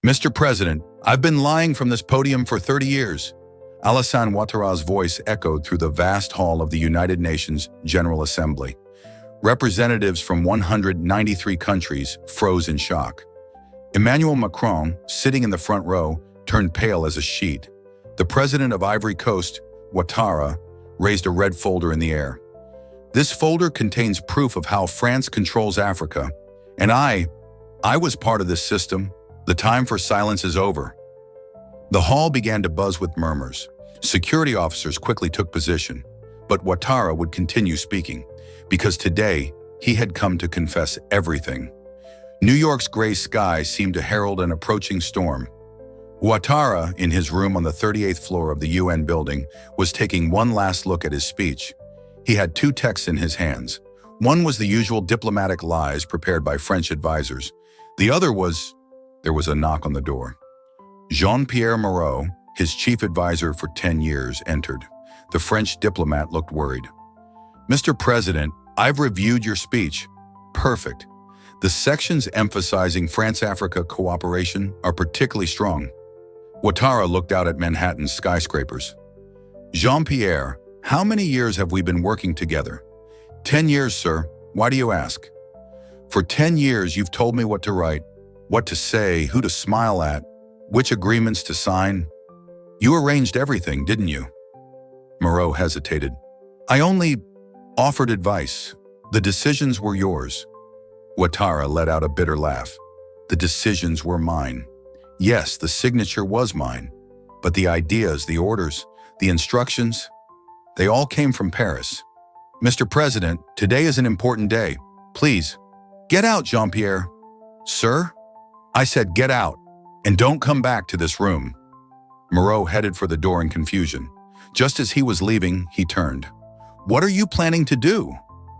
Mr. President, I've been lying from this podium for 30 years. Alassane Ouattara's voice echoed through the vast hall of the United Nations General Assembly. Representatives from 193 countries froze in shock. Emmanuel Macron, sitting in the front row, turned pale as a sheet. The president of Ivory Coast, Ouattara, raised a red folder in the air. This folder contains proof of how France controls Africa. And I was part of this system. The time for silence is over. The hall began to buzz with murmurs. Security officers quickly took position, but Ouattara would continue speaking, because today he had come to confess everything. New York's gray sky seemed to herald an approaching storm. Ouattara, in his room on the 38th floor of the UN building, was taking one last look at his speech. He had two texts in his hands. One was the usual diplomatic lies prepared by French advisors. The other was, there was a knock on the door. Jean-Pierre Moreau, his chief advisor for 10 years, entered. The French diplomat looked worried. Mr. President, I've reviewed your speech. Perfect. The sections emphasizing France-Africa cooperation are particularly strong. Ouattara looked out at Manhattan's skyscrapers. Jean-Pierre, how many years have we been working together? 10 years, sir. Why do you ask? For 10 years, you've told me what to write, what to say, who to smile at, which agreements to sign. You arranged everything, didn't you? Moreau hesitated. I only offered advice. The decisions were yours. Ouattara let out a bitter laugh. The decisions were mine. Yes, the signature was mine. But the ideas, the orders, the instructions, they all came from Paris. Mr. President, today is an important day. Please, get out, Jean-Pierre. Sir? I said get out, and don't come back to this room. Moreau headed for the door in confusion. Just as he was leaving, he turned. What are you planning to do?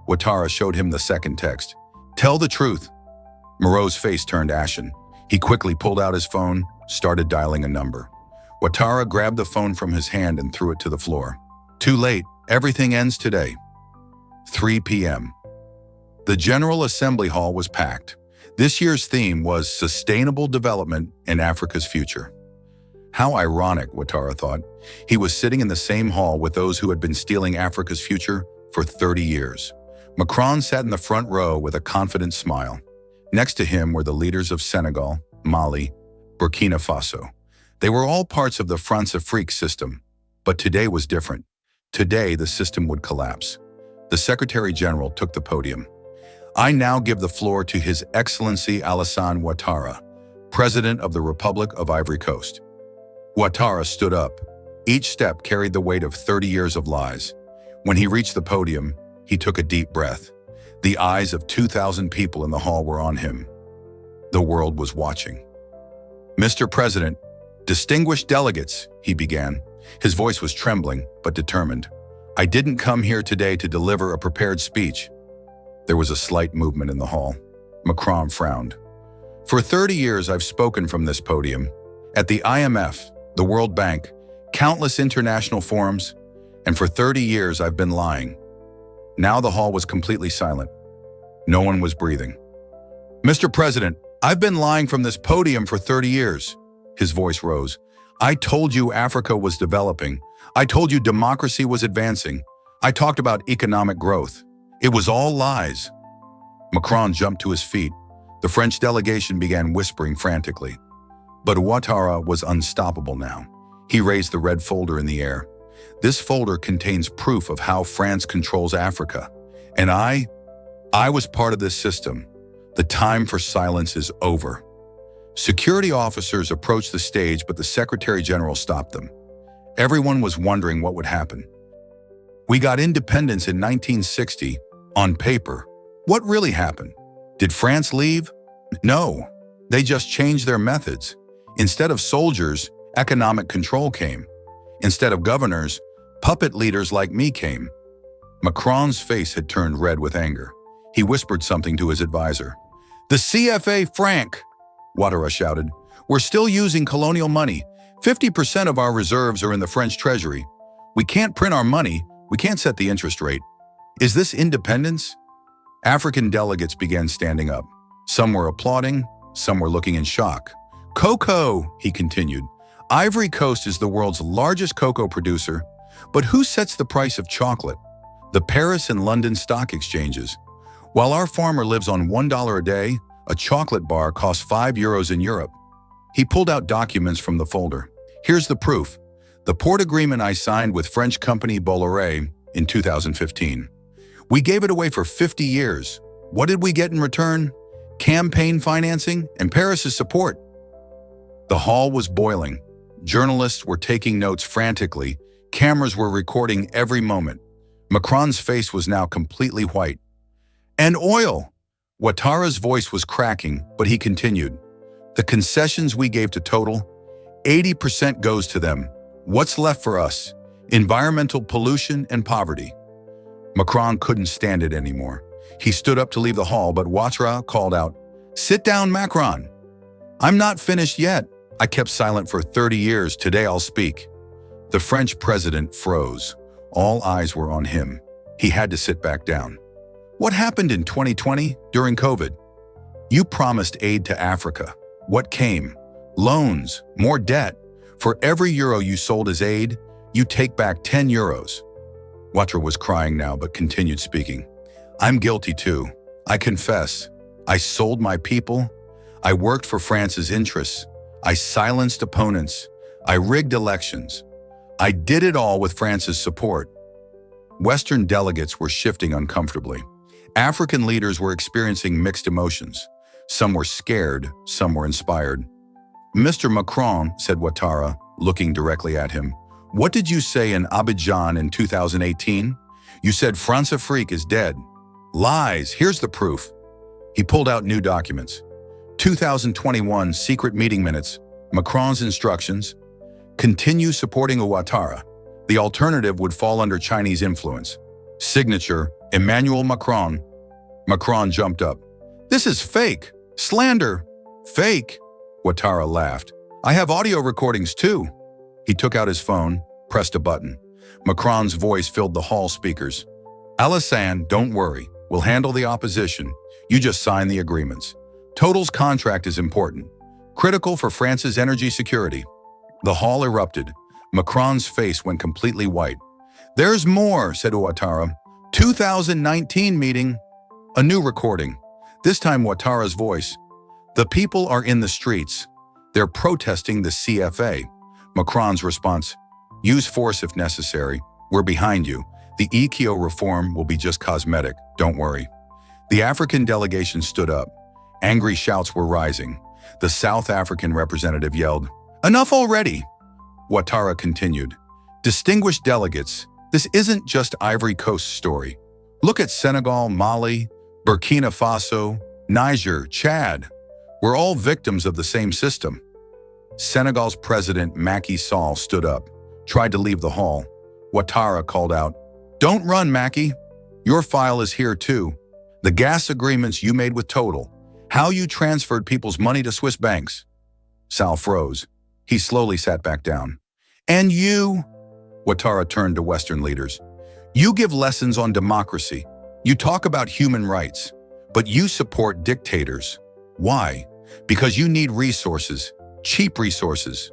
Ouattara showed him the second text. Tell the truth. Moreau's face turned ashen. He quickly pulled out his phone, started dialing a number. Ouattara grabbed the phone from his hand and threw it to the floor. Too late. Everything ends today. 3 p.m. The General Assembly Hall was packed. This year's theme was Sustainable Development in Africa's Future. How ironic, Ouattara thought. He was sitting in the same hall with those who had been stealing Africa's future for 30 years. Macron sat in the front row with a confident smile. Next to him were the leaders of Senegal, Mali, Burkina Faso. They were all parts of the Françafrique system. But today was different. Today, the system would collapse. The Secretary General took the podium. I now give the floor to His Excellency Alassane Ouattara, President of the Republic of Ivory Coast. Ouattara stood up. Each step carried the weight of 30 years of lies. When he reached the podium, he took a deep breath. The eyes of 2,000 people in the hall were on him. The world was watching. Mr. President, distinguished delegates, he began. His voice was trembling, but determined. I didn't come here today to deliver a prepared speech. There was a slight movement in the hall. Macron frowned. For 30 years, I've spoken from this podium. At the IMF, the World Bank, countless international forums, and for 30 years, I've been lying. Now the hall was completely silent. No one was breathing. Mr. President, I've been lying from this podium for 30 years. His voice rose. I told you Africa was developing. I told you democracy was advancing. I talked about economic growth. It was all lies. Macron jumped to his feet. The French delegation began whispering frantically. But Ouattara was unstoppable now. He raised the red folder in the air. This folder contains proof of how France controls Africa. And I was part of this system. The time for silence is over. Security officers approached the stage, but the Secretary General stopped them. Everyone was wondering what would happen. We got independence in 1960, on paper. What really happened? Did France leave? No, they just changed their methods. Instead of soldiers, economic control came. Instead of governors, puppet leaders like me came. Macron's face had turned red with anger. He whispered something to his advisor. The CFA Franc, Ouattara shouted. We're still using colonial money. 50% of our reserves are in the French treasury. We can't print our money. We can't set the interest rate. Is this independence? African delegates began standing up. Some were applauding, some were looking in shock. Cocoa, he continued. Ivory Coast is the world's largest cocoa producer, but who sets the price of chocolate? The Paris and London stock exchanges. While our farmer lives on $1 a day, a chocolate bar costs €5 in Europe. He pulled out documents from the folder. Here's the proof. The port agreement I signed with French company Bolloré in 2015. We gave it away for 50 years. What did we get in return? Campaign financing and Paris's support. The hall was boiling. Journalists were taking notes frantically. Cameras were recording every moment. Macron's face was now completely white. And oil! Ouattara's voice was cracking, but he continued. The concessions we gave to Total, 80% goes to them. What's left for us? Environmental pollution and poverty. Macron couldn't stand it anymore. He stood up to leave the hall, but Ouattara called out, "Sit down, Macron. I'm not finished yet. I kept silent for 30 years. Today I'll speak." The French president froze. All eyes were on him. He had to sit back down. What happened in 2020 during COVID? You promised aid to Africa. What came? Loans, more debt. For every euro you sold as aid, you take back 10 euros. Ouattara was crying now, but continued speaking. I'm guilty too. I confess. I sold my people. I worked for France's interests. I silenced opponents. I rigged elections. I did it all with France's support. Western delegates were shifting uncomfortably. African leaders were experiencing mixed emotions. Some were scared, some were inspired. Mr. Macron, said Ouattara, looking directly at him, what did you say in Abidjan in 2018? You said Françafrique is dead. Lies, here's the proof. He pulled out new documents. 2021 secret meeting minutes, Macron's instructions, continue supporting Ouattara. The alternative would fall under Chinese influence. Signature, Emmanuel Macron. Macron jumped up. This is fake. Slander. Fake. Ouattara laughed. I have audio recordings too. He took out his phone, pressed a button. Macron's voice filled the hall speakers. Alassane, don't worry. We'll handle the opposition. You just sign the agreements. Total's contract is important. Critical for France's energy security. The hall erupted. Macron's face went completely white. There's more, said Ouattara. 2019 meeting. A new recording. This time Ouattara's voice. The people are in the streets. They're protesting the CFA. Macron's response. Use force if necessary. We're behind you. The EKO reform will be just cosmetic. Don't worry. The African delegation stood up. Angry shouts were rising. The South African representative yelled, Enough already! Ouattara continued. Distinguished delegates, this isn't just Ivory Coast's story. Look at Senegal, Mali, Burkina Faso, Niger, Chad. We're all victims of the same system. Senegal's president Macky Sall stood up, tried to leave the hall. Ouattara called out, Don't run, Macky. Your file is here too. The gas agreements you made with Total. How you transferred people's money to Swiss banks. Sall froze. He slowly sat back down. And you, Ouattara turned to Western leaders. You give lessons on democracy. You talk about human rights, but you support dictators. Why? Because you need resources, cheap resources.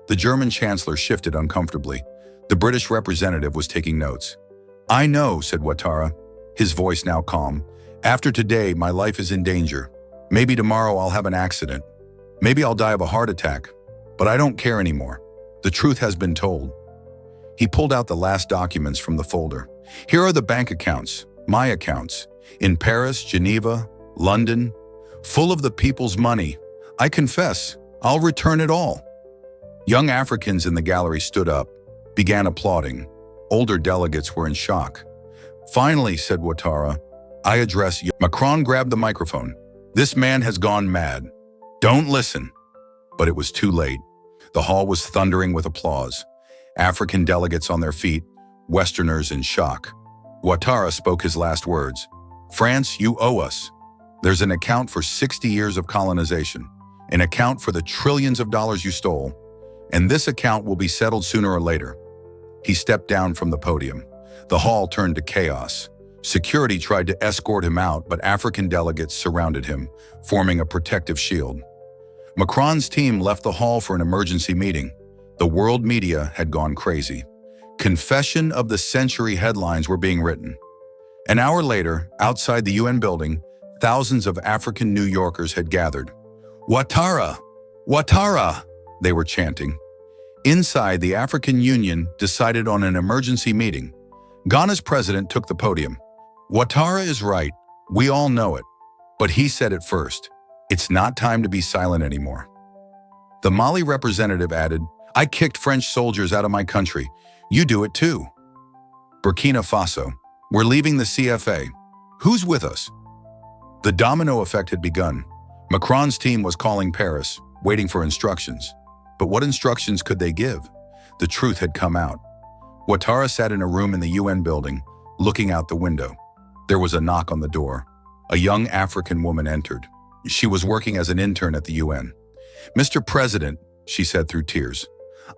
The German chancellor shifted uncomfortably. The British representative was taking notes. I know, said Ouattara, his voice now calm. After today, my life is in danger. Maybe tomorrow I'll have an accident. Maybe I'll die of a heart attack. But I don't care anymore. The truth has been told. He pulled out the last documents from the folder. Here are the bank accounts, my accounts, in Paris, Geneva, London, full of the people's money. I confess, I'll return it all. Young Africans in the gallery stood up, began applauding. Older delegates were in shock. Finally, said Ouattara, I address you. Macron grabbed the microphone. This man has gone mad. Don't listen. But it was too late. The hall was thundering with applause. African delegates on their feet, Westerners in shock. Ouattara spoke his last words. France, you owe us. There's an account for 60 years of colonization, an account for the trillions of dollars you stole, and this account will be settled sooner or later. He stepped down from the podium. The hall turned to chaos. Security tried to escort him out, but African delegates surrounded him, forming a protective shield. Macron's team left the hall for an emergency meeting. The world media had gone crazy. Confession of the century headlines were being written. An hour later, outside the UN building, thousands of African New Yorkers had gathered. Ouattara! Ouattara! They were chanting. Inside, the African Union decided on an emergency meeting. Ghana's president took the podium. Ouattara is right. We all know it. But he said it first. It's not time to be silent anymore. The Mali representative added, I kicked French soldiers out of my country. You do it too. Burkina Faso. We're leaving the CFA. Who's with us? The domino effect had begun. Macron's team was calling Paris, waiting for instructions. But what instructions could they give? The truth had come out. Ouattara sat in a room in the UN building, looking out the window. There was a knock on the door. A young African woman entered. She was working as an intern at the UN. Mr. President, she said through tears,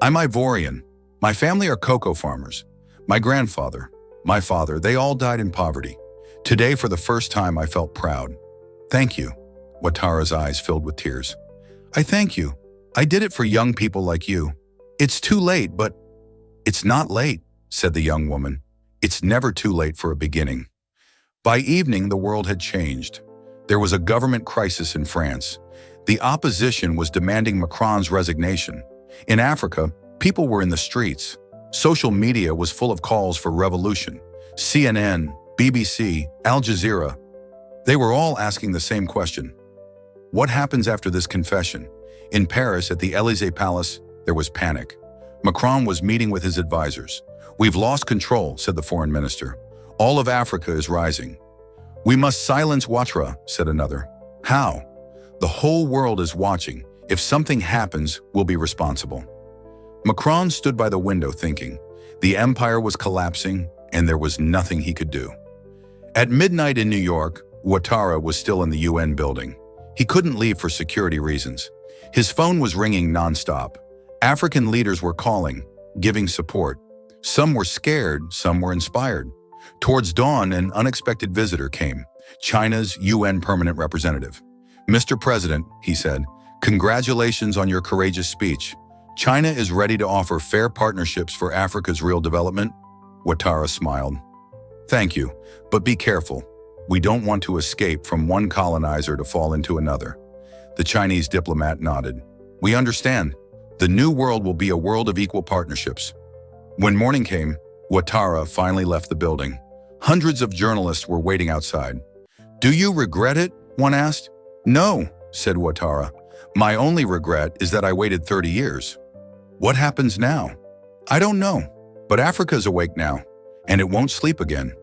I'm Ivorian. My family are cocoa farmers. My grandfather, my father, they all died in poverty. Today, for the first time, I felt proud. Thank you. Ouattara's eyes filled with tears. I thank you. I did it for young people like you. It's too late, but it's not late, said the young woman. It's never too late for a beginning. By evening, the world had changed. There was a government crisis in France. The opposition was demanding Macron's resignation. In Africa, people were in the streets. Social media was full of calls for revolution. CNN, BBC, Al Jazeera. They were all asking the same question. What happens after this confession? In Paris, at the Élysée Palace, there was panic. Macron was meeting with his advisors. We've lost control, said the foreign minister. All of Africa is rising. We must silence Ouattara, said another. How? The whole world is watching. If something happens, we'll be responsible. Macron stood by the window thinking. The empire was collapsing, and there was nothing he could do. At midnight in New York, Ouattara was still in the UN building. He couldn't leave for security reasons. His phone was ringing nonstop. African leaders were calling, giving support. Some were scared, some were inspired. Towards dawn, an unexpected visitor came, China's UN permanent representative. Mr. President, he said, congratulations on your courageous speech. China is ready to offer fair partnerships for Africa's real development. Ouattara smiled. Thank you, but be careful. We don't want to escape from one colonizer to fall into another. The Chinese diplomat nodded. We understand. The new world will be a world of equal partnerships. When morning came, Ouattara finally left the building. Hundreds of journalists were waiting outside. Do you regret it? One asked. No, said Ouattara. My only regret is that I waited 30 years. What happens now? I don't know, but Africa's awake now, and it won't sleep again.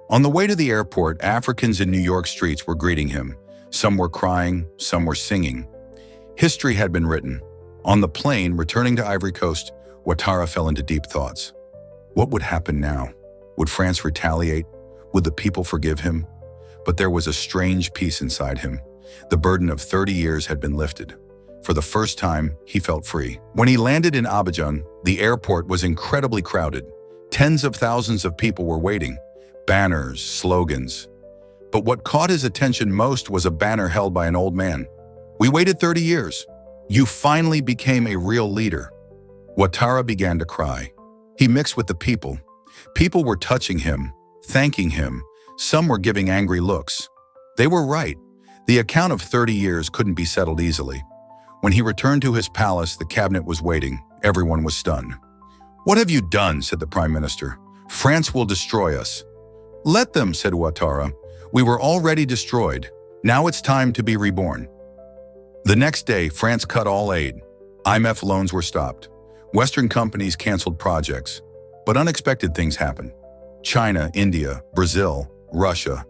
On the way to the airport, Africans in New York streets were greeting him. Some were crying, some were singing. History had been written. On the plane, returning to Ivory Coast, Ouattara fell into deep thoughts. What would happen now? Would France retaliate? Would the people forgive him? But there was a strange peace inside him. The burden of 30 years had been lifted. For the first time, he felt free. When he landed in Abidjan, the airport was incredibly crowded. Tens of thousands of people were waiting. Banners, slogans. But what caught his attention most was a banner held by an old man. We waited 30 years. You finally became a real leader. Ouattara began to cry. He mixed with the people. People were touching him, thanking him. Some were giving angry looks. They were right. The account of 30 years couldn't be settled easily. When he returned to his palace, the cabinet was waiting. Everyone was stunned. What have you done? Said the prime minister. France will destroy us. Let them, said Ouattara. We were already destroyed. Now it's time to be reborn. The next day, France cut all aid. IMF loans were stopped. Western companies canceled projects. But unexpected things happened. China, India, Brazil, Russia.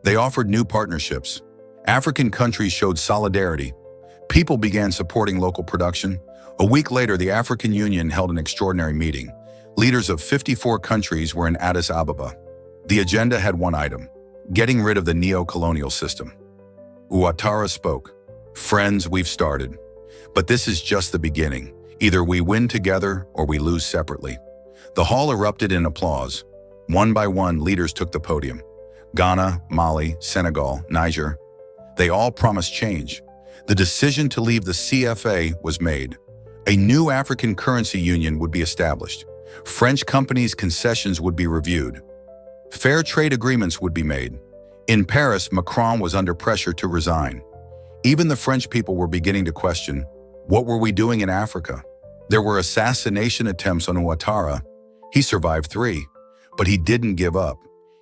They offered new partnerships. African countries showed solidarity. People began supporting local production. A week later, the African Union held an extraordinary meeting. Leaders of 54 countries were in Addis Ababa. The agenda had one item: getting rid of the neo-colonial system. Ouattara spoke. Friends, we've started. But this is just the beginning. Either we win together or we lose separately. The hall erupted in applause. One by one, leaders took the podium. Ghana, Mali, Senegal, Niger. They all promised change. The decision to leave the CFA was made. A new African currency union would be established. French companies' concessions would be reviewed. Fair trade agreements would be made. In Paris, Macron was under pressure to resign. Even the French people were beginning to question, what were we doing in Africa? There were assassination attempts on Ouattara. He survived 3, but he didn't give up.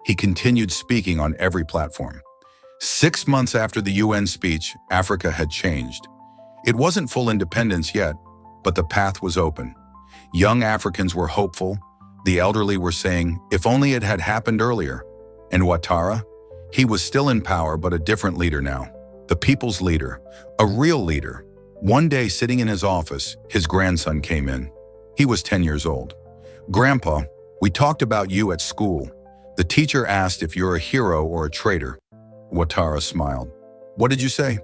He continued speaking on every platform. 6 months after the UN speech, Africa had changed. It wasn't full independence yet, but the path was open. Young Africans were hopeful. The elderly were saying, if only it had happened earlier. And Ouattara? He was still in power, but a different leader now. The people's leader, a real leader. One day, sitting in his office, his grandson came in. He was 10 years old. Grandpa, we talked about you at school. The teacher asked if you're a hero or a traitor. Ouattara smiled. What did you say?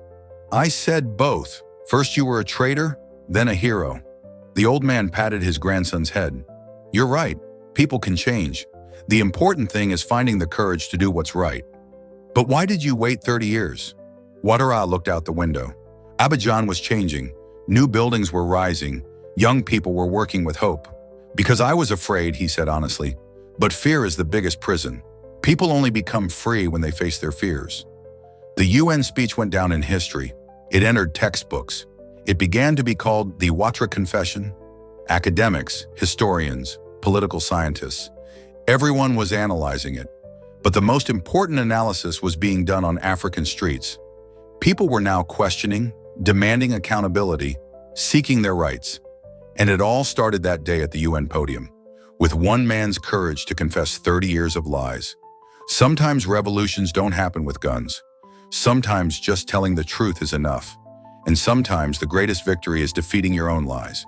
I said both. First you were a traitor, then a hero. The old man patted his grandson's head. You're right. People can change. The important thing is finding the courage to do what's right. But why did you wait 30 years? Ouattara looked out the window. Abidjan was changing. New buildings were rising. Young people were working with hope. Because I was afraid, he said honestly. But fear is the biggest prison. People only become free when they face their fears. The UN speech went down in history. It entered textbooks. It began to be called the Ouattara Confession. Academics, historians, political scientists, everyone was analyzing it. But the most important analysis was being done on African streets. People were now questioning, demanding accountability, seeking their rights. And it all started that day at the UN podium, with one man's courage to confess 30 years of lies. Sometimes revolutions don't happen with guns. Sometimes just telling the truth is enough. And sometimes the greatest victory is defeating your own lies.